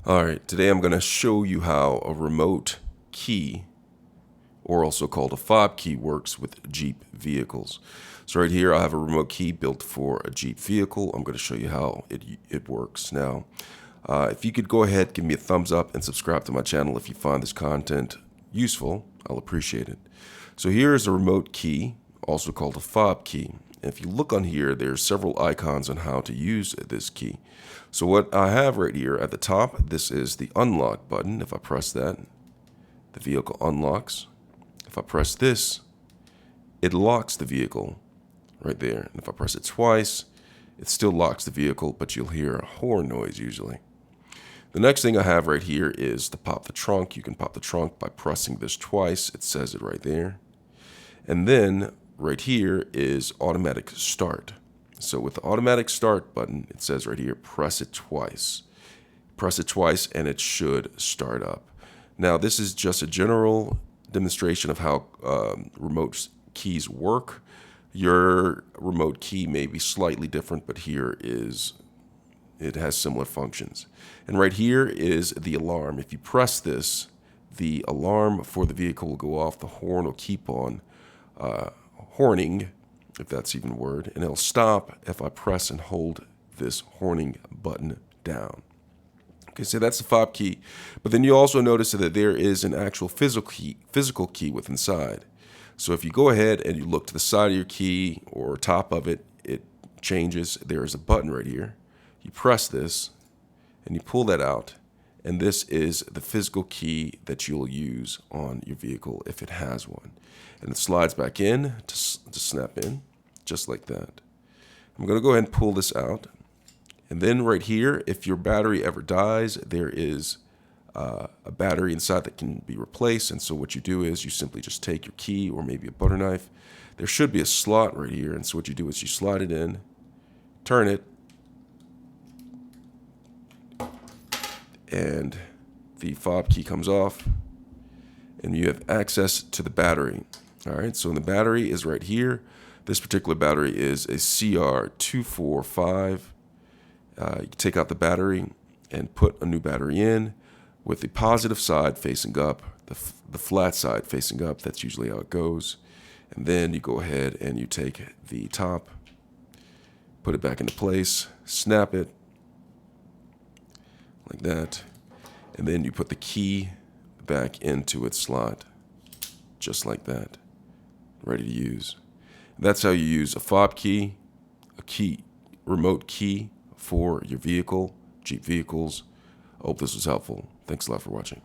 Alright, today I'm going to show you how a remote key, or also called a fob key, works with Jeep vehicles. So right here I have a remote key built for a Jeep vehicle. I'm going to show you how it works. Now, if you could go ahead, give me a thumbs up and subscribe to my channel if you find this content useful, I'll appreciate it. So here is a remote key, also called a fob key. If you look on here, there's several icons on how to use this key. So what I have right here at the top, this is the unlock button. If I press that, the vehicle unlocks. If I press this, it locks the vehicle right there. And if I press it twice, it still locks the vehicle, but you'll hear a horn noise usually. The next thing I have right here is to pop the trunk. You can pop the trunk by pressing this twice. It says it right there. And then right here is automatic start. So with the automatic start button, it says right here, press it twice. Press it twice and it should start up. Now this is just a general demonstration of how remote keys work. Your remote key may be slightly different, but here it has similar functions. And right here is the alarm. If you press this, the alarm for the vehicle will go off. The horn will keep on horning, if that's even a word, and it'll stop if I press and hold this horning button down. Okay, so that's the fob key. But then you also notice that there is an actual physical key within inside. So if you go ahead and you look to the side of your key or top of it, it changes. There is a button right here. You press this and you pull that out, and this is the physical key that you'll use on your vehicle if it has one. And it slides back in to snap in, just like that. I'm going to go ahead and pull this out. And then right here, if your battery ever dies, there is a battery inside that can be replaced. And so what you do is you simply just take your key or maybe a butter knife. There should be a slot right here. And so what you do is you slide it in, turn it, and the fob key comes off, and you have access to the battery. All right, so the battery is right here. This particular battery is a CR245. You can take out the battery and put a new battery in with the positive side facing up, the flat side facing up. That's usually how it goes. And then you go ahead and you take the top, put it back into place, snap it like that, and then you put the key back into its slot, just like that, ready to use. That's how you use a fob key, remote key for your vehicle, Jeep vehicles. I hope this was helpful. Thanks a lot for watching.